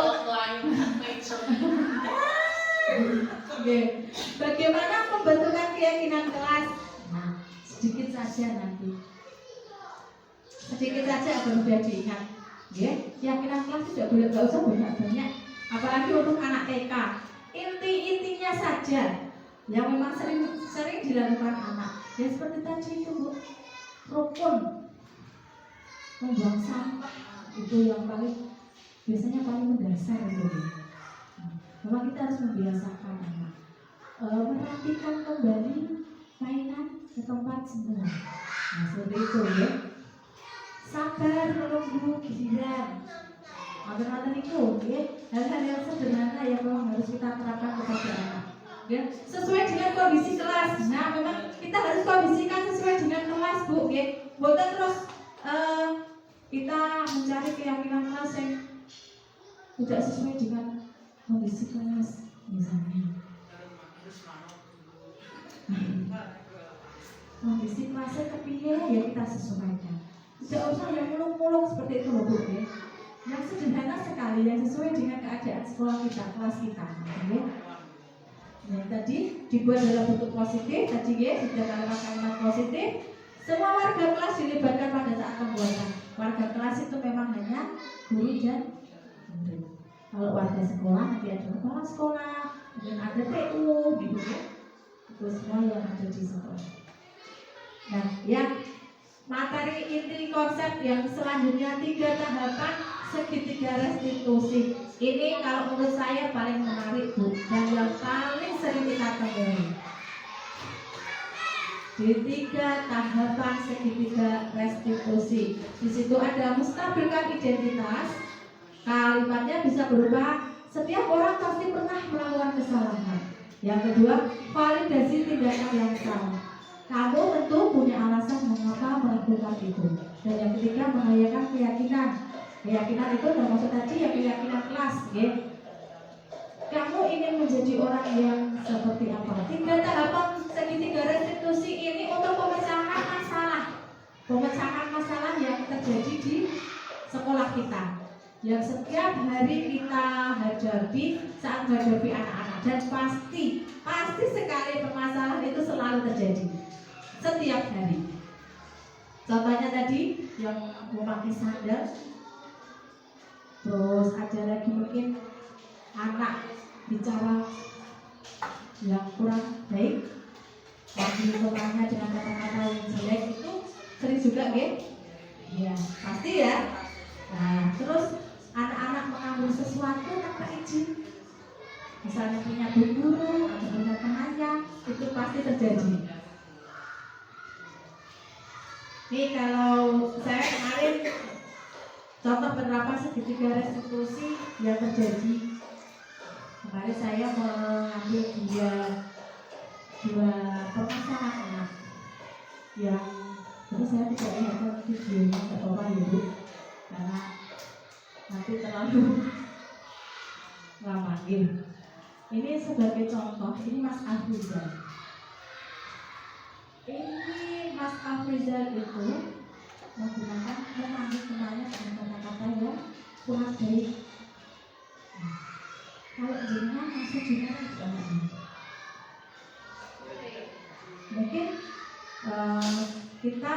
Bagaimana pembentukan keyakinan kelas? Nah, sedikit saja agar mudah diingat. Keyakinan kelas tidak boleh, nggak usah banyak-banyak. Apalagi untuk anak TK. Intinya saja yang memang sering dilakukan anak. Ya seperti tadi itu Bu, rukun membuang sampah itu yang biasanya paling mendasar itu. Memang kita harus membiasakan anak merapikan kembali mainan ke tempat semula. Nah seperti itu ya. Sabar menunggu giliran. Apa itu ya? Hal-hal yang sederhana yang memang harus kita terapkan kepada anak. Ya, sesuai dengan kondisi kelas. Nah, memang kita harus kondisikan sesuai dengan kelas Bu. Bukan terus kita mencari keyakinan kelas yang tidak sesuai dengan kondisi kelas misalnya. Kondisi kelasnya kepiye ya kita sesuaikan. Tidak usah yang muluk-muluk seperti itu loh Bu. Yang sederhana sekali yang sesuai dengan keadaan sekolah kita, kelas kita. Ya. Yang tadi dibuat dalam bentuk positif, tadi ya sudah kalimat positif. Semua warga kelas dilibatkan pada saat pembuatan. Warga kelas itu memang hanya guru dan murid. Kalau warga sekolah nanti ada kepala sekolah, dan ada TU, gitu ya. Itu semua yang ada di sekolah. Nah, yang materi inti konsep yang selanjutnya 3 tahapan segitiga restitusi. Ini kalau menurut saya paling menarik Bu, dan yang paling sering kita temui. Di 3 tahapan segitiga restitusi. Di situ ada menstabilkan identitas. Kalimatnya bisa berupa setiap orang pasti pernah melakukan kesalahan. Yang kedua, validasi tindakan yang salah. Kamu tentu punya alasan mengapa melakukan itu. Dan yang ketiga, mengayakan keyakinan. Keyakinan itu termasuk tadi ya keyakinan kelas, ya. Kamu ingin menjadi orang yang seperti apa? 3 tahapan segitiga restitusi ini untuk pemecahan masalah. Pemecahan masalah yang terjadi di sekolah kita, yang setiap hari kita hadapi saat menghadapi anak-anak, dan pasti sekali permasalahan itu selalu terjadi setiap hari. Contohnya tadi yang memakai sandal, terus ada lagi mungkin anak bicara yang kurang baik, lagi temannya dengan kata-kata yang jelek, itu sering juga ya? Ya pasti ya. Nah, terus anak-anak mengambil sesuatu tanpa izin, misalnya punya guru atau punya temannya, itu pasti terjadi. Nih kalau saya kemarin contoh penerapan segitiga restitusi yang terjadi. Kemarin saya mengambil dua permasalahan anak yang jadi saya tidak lihat videonya nggak apa-apa ya Bu, karena nanti terlalu lama gitu. Ini sebagai contoh, ini Mas Afrizal. Ini Mas Afrizal itu menggunakan memanggil temannya dengan kata-kata yang kurang baik. Nah, kalau jenengan masuk jenengan gimana? Mungkin kita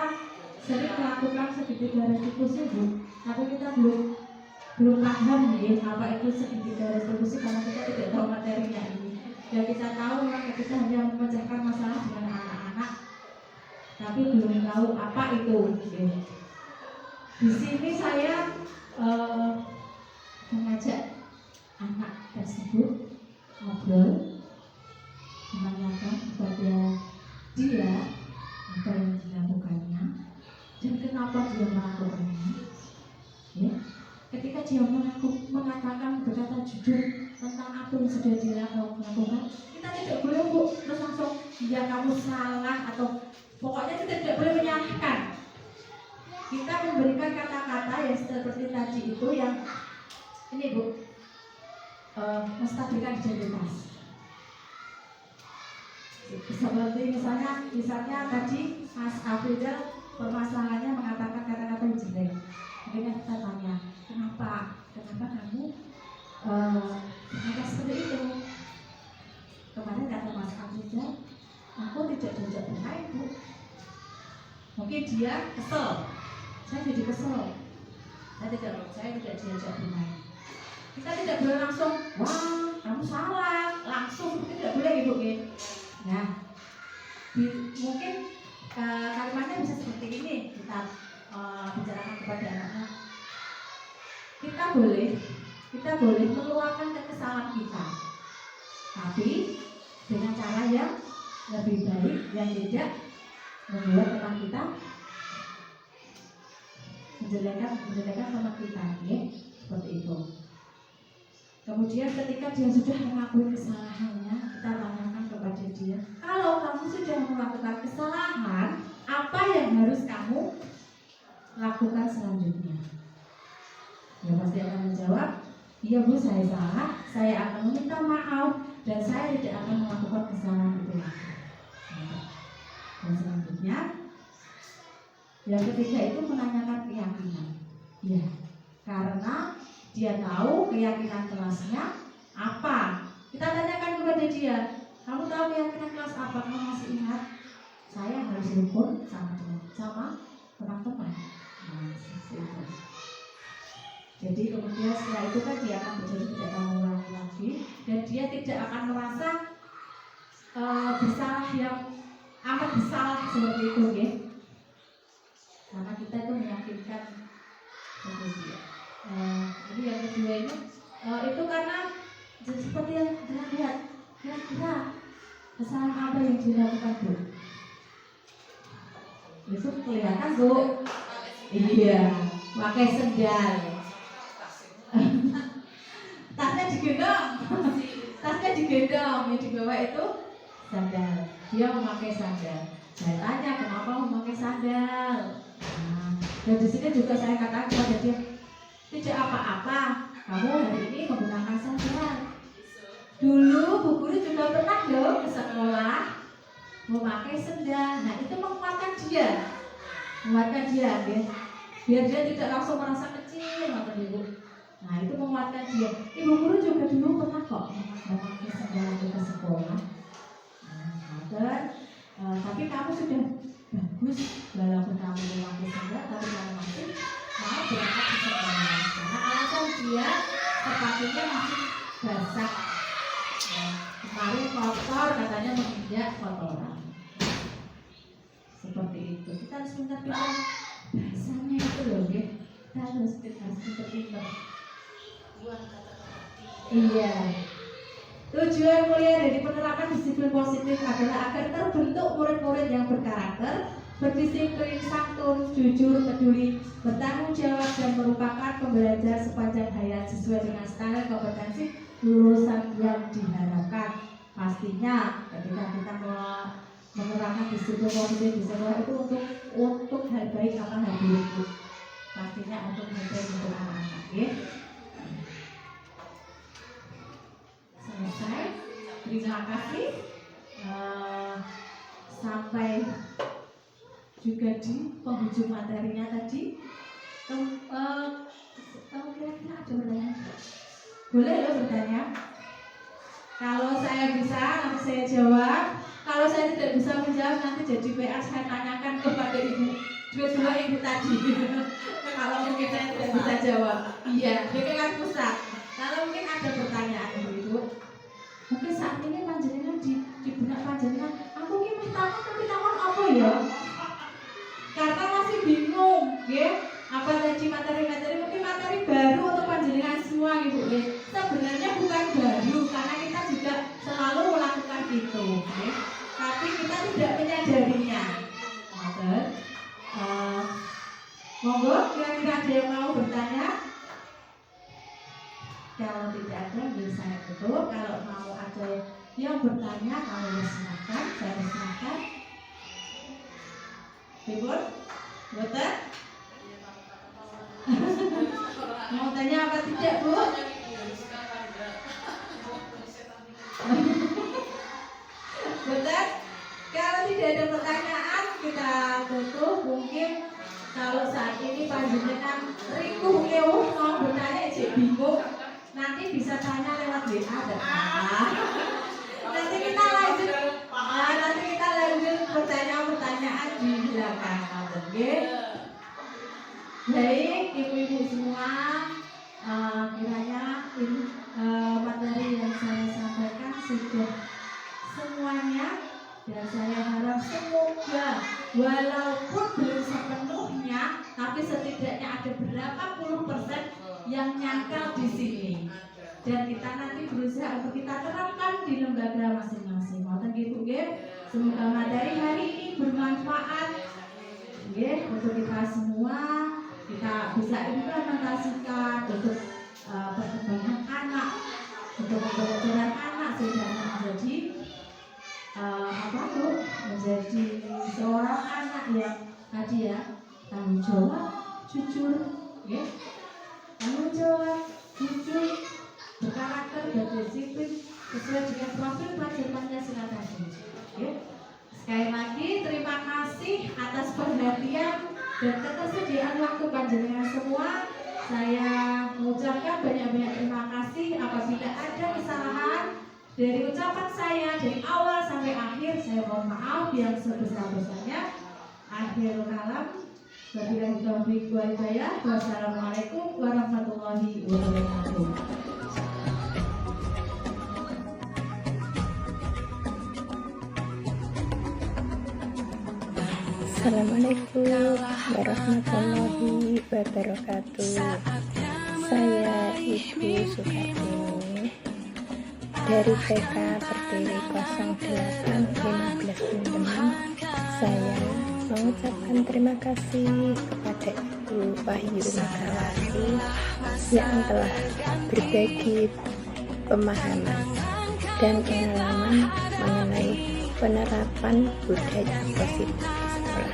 sering melakukan segitiga restitusi Bu, tapi kita belum paham nih apa itu segitiga restitusi karena kita tidak tahu materinya ini. Dan kita tahu memang kita hanya memecahkan masalah dengan anak-anak, tapi belum tahu apa itu. Di sini saya mengajak anak tersebut ngobrol, menanyakan kepada dia apa yang dilakukannya dan kenapa dia melakukannya. Ya. Ketika dia mengatakan berkata jujur tentang apa yang sudah dia lakukan, kita tidak boleh Bu terus langsung ya kamu salah, atau pokoknya kita tidak boleh menyalahkan. Kita memberikan kata-kata yang seperti tadi itu, yang ini Bu, menstabilkan identitas. Seperti misalnya tadi Mas Afrizal permasalahannya mengatakan kata-kata yang jelek. Mungkin kita tanya, kenapa kamu berkata seperti itu? Kemarin kata Mas Afrizal, aku tidak diajak bermain Bu. Mungkin dia kesel, saya jadi kesel, saya tidak diajak bermain. Kita tidak boleh langsung, wah kamu salah, langsung tidak boleh Ibu. Nah, mungkin kalimatnya bisa seperti ini kita bicarakan kepada anak-anak. Kita boleh meluapkan kekesalan kita, tapi dengan cara yang lebih baik, yang tidak membuat teman kita menjelekan teman kita, ya, seperti itu. Kemudian ketika dia sudah mengakui kesalahannya, kita tanyakan kepada dia, kalau kamu sudah melakukan kesalahan, apa yang harus kamu lakukan selanjutnya? Ya pasti akan menjawab, iya Bu, saya salah, saya akan meminta maaf dan saya tidak akan melakukan kesalahan itu lagi. Dan selanjutnya, yang ketiga itu menanyakan keyakinan. Ya, karena dia tahu keyakinan kelasnya apa. Kita tanyakan kepada dia, kamu tahu keyakinan kelas apa? Kamu masih ingat? Saya harus rukun sama teman-teman. Nah, jadi kemudian setelah itu kan dia akan berjanji tidak akan mengulangi lagi dan dia tidak akan merasa bersalah yang amat bersalah seperti itu, ya. Karena kita itu meyakinkan dia. Jadi yang kedua ini itu karena seperti yang kita lihat, kira-kira kesalahan apa yang dilakukan Bu? Itu kelihatan Bu. Iya, pakai sendal. Tasnya digendong, yang di bawah itu sandal. Dia memakai sandal. Saya tanya kenapa memakai sandal. Nah, dan di sini juga saya katakan kepada dia, tidak apa-apa, kamu hari ini menggunakan sandal. Dulu Bu Guru juga pernah loh ke sekolah memakai sandal. Nah itu menguatkan dia, ya. Biar dia tidak langsung merasa kecil, kata Ibu. Nah itu menguatkan dia. Ibu Guru juga dulu pernah kok memakai sandal ke sekolah. Nah, tapi kamu sudah bagus walaupun kamu memakai sandal, tapi kamu masih mau berangkat ke sekolah. Karena alasan dia sepatunya masih basah. Kemarin kotor, katanya menginjak kotoran. Seperti itu. Kita harus pintar-pintar bahasanya itu loh, ya. Kita harus pintar-pintar. Iya. Tujuan mulia dari penerapan disiplin positif adalah agar terbentuk murid-murid yang berkarakter, berdisiplin, santun, jujur, peduli, bertanggung jawab dan merupakan pembelajar sepanjang hayat sesuai dengan standar kompetensi lulusan yang diharapkan. Pastinya ketika kita menerapkan disiplin positif di sekolah itu untuk hal baik apa hal buruk. Pastinya untuk hal baik untuk anak-anak, ya. Selesai. Terima kasih. Sampai juga di penghujung materinya tadi. Kira-kira ada pertanyaan? Boleh loh bertanya. Kalau saya bisa, nanti saya jawab. Kalau saya tidak bisa menjawab, nanti jadi PR saya tanyakan kepada dua ibu tadi. Kalau mungkin saya tidak bisa jawab, iya, BPK pusat. Kalau mungkin ada pertanyaan Ibu, mungkin saat ini panjenengan di benak panjenengan, aku ini minta apa ya? Karena masih bingung, ya. Apa tadi materi-materi, mungkin materi baru untuk panjenengan semua, Ibu, ya. Sebenarnya bukan baru, karena kita juga selalu melakukan itu, ya. Tapi kita tidak menyadarinya. Monggo, kira-kira ada yang mau bertanya? Kalau tidak ada, saya tutup. Kalau mau ada yang bertanya, kalau silakan, saya silakan. Ibu, betul? Mau tanya apa tidak, Bu? Betul? Kalau tidak ada pertanyaan, kita tutup. Mungkin kalau saat ini panjenengan riku mau bertanya, bingung, nanti bisa tanya lewat WA dan nanti kita lanjut pertanyaan-pertanyaan di belakang. Oke? Baik, ibu-ibu semua, kiranya ini materi yang saya sampaikan sudah semuanya, dan saya harap semoga walaupun belum sepenuhnya, tapi setidaknya ada berapa puluh persen yang nyangkal di sini, dan kita nanti berusaha untuk kita terapkan di lembaga masing-masing. Mohon gitu, semoga materi hari ini bermanfaat, untuk kita semua. Kita bisa implementasikan untuk perkembangan anak, untuk pembelajaran anak sehingga menjadi menjadi seorang anak yang tadi ya tanggung jawab, jujur, ya, tanggung jawab, jujur, berkarakter dan disiplin sesuai dengan profil pelajar Pancasila tadi. Ya. Sekali lagi terima kasih atas perhatian dan ketersediaan waktu panjenengan semua. Saya mengucapkan banyak-banyak terima kasih. Apabila ada kesalahan dari ucapan saya dari awal sampai akhir, saya mohon maaf yang sebesar-besarnya. Akhirul kalam, wabillahi taufiq wal hidayah. Wassalamualaikum warahmatullahi wabarakatuh. Assalamualaikum warahmatullahi wabarakatuh. Saya Ibu Sukartini dari TK Pertiwi 0815 Saya mengucapkan terima kasih kepada Ibu Wahyu Megawati yang telah berbagi pemahaman dan pengalaman mengenai penerapan budaya positif di sekolah.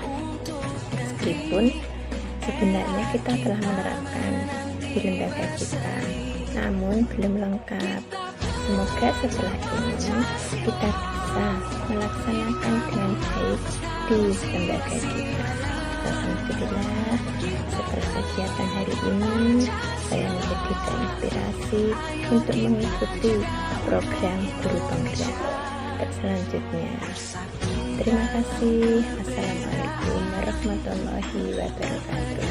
Meskipun sebenarnya kita telah menerapkan di lembaga kita, namun belum lengkap. Semoga setelah ini kita bisa melaksanakan dengan baik di lembaga kita. Alhamdulillah, setelah kegiatan hari ini saya menjadi terinspirasi untuk mengikuti program guru penggerak selanjutnya. Terima kasih. Assalamualaikum warahmatullahi wabarakatuh.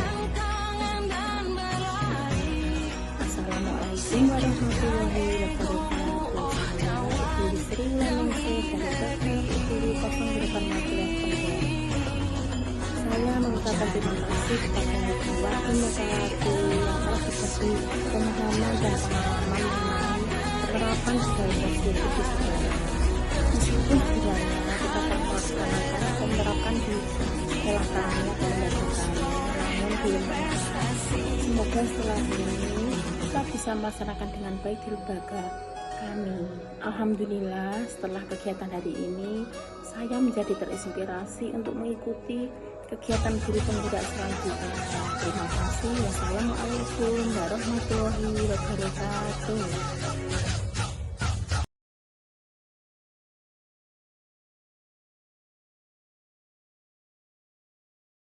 Assalamualaikum warahmatullahi wabarakatuh. Ibu Sri Waningsi dari Pertiwi 0815 Saya mengucapkan terima kasih kepada Ibu Wahyu Megawati yang telah berbagi pemahaman dan pengalaman mengenai penerapan budaya positif di sekolah. Meskipun sebenarnya kita telah melaksanakan atau menerapkan di sekolah kami atau lembaga kami, namun belum lengkap. Semoga setelah ini kita bisa melaksanakan dengan baik di lembaga kami. Alhamdulillah, setelah kegiatan hari ini saya menjadi terinspirasi untuk mengikuti kegiatan guru penggerak selanjutnya. Terima kasih. Wassalamualaikum warahmatullahi wabarakatuh.